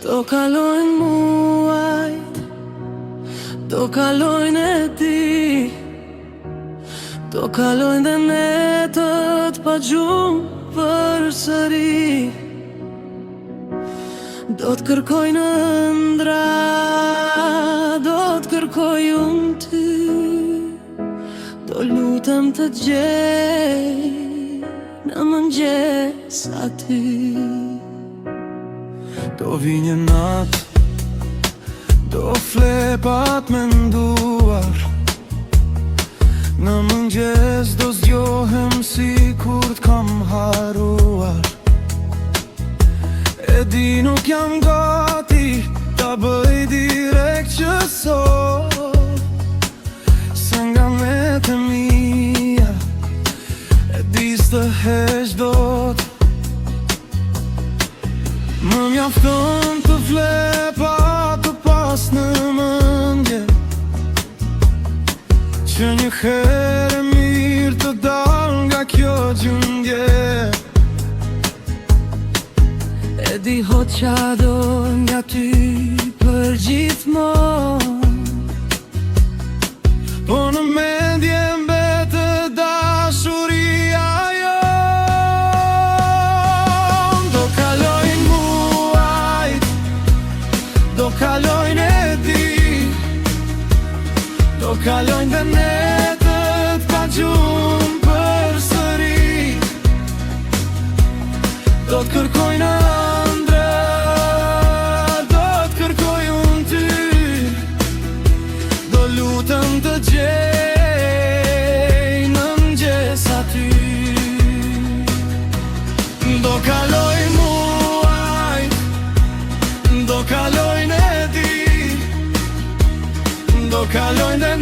Do kalojnë muajt, do kalojnë e ti, do kalojnë dhe netët pa gjumë përsëri. Do t'kërkojnë ëndra, do t'kërkoj unë ty, do lutem të gjej në mëngjes aty. Do vi një natë, do flepat me nduar, në mëngjes do zgjohem si kur t'kam haruar. E di nuk jam gati ta bëj direkt që sot, se nga metë mia e di s'të heq dot. Më mjafton të flepa të pas në mendje, që një herë e mirë të dal nga kjo gjundje. E di hoqa do nga ty për gjithmonë, po në mendje mbetë dashuria jo. Do kalojnë muajt, do kalojnë e di, do kalojnë dhe netët pa gjumë përsëri. Do t'kërkojnë ëndra, do t'kërkoj unë ty, do lutem të gjej në mëngjes aty. Do kalojnë muajt, do kalojnë e di, do kalojnë dhe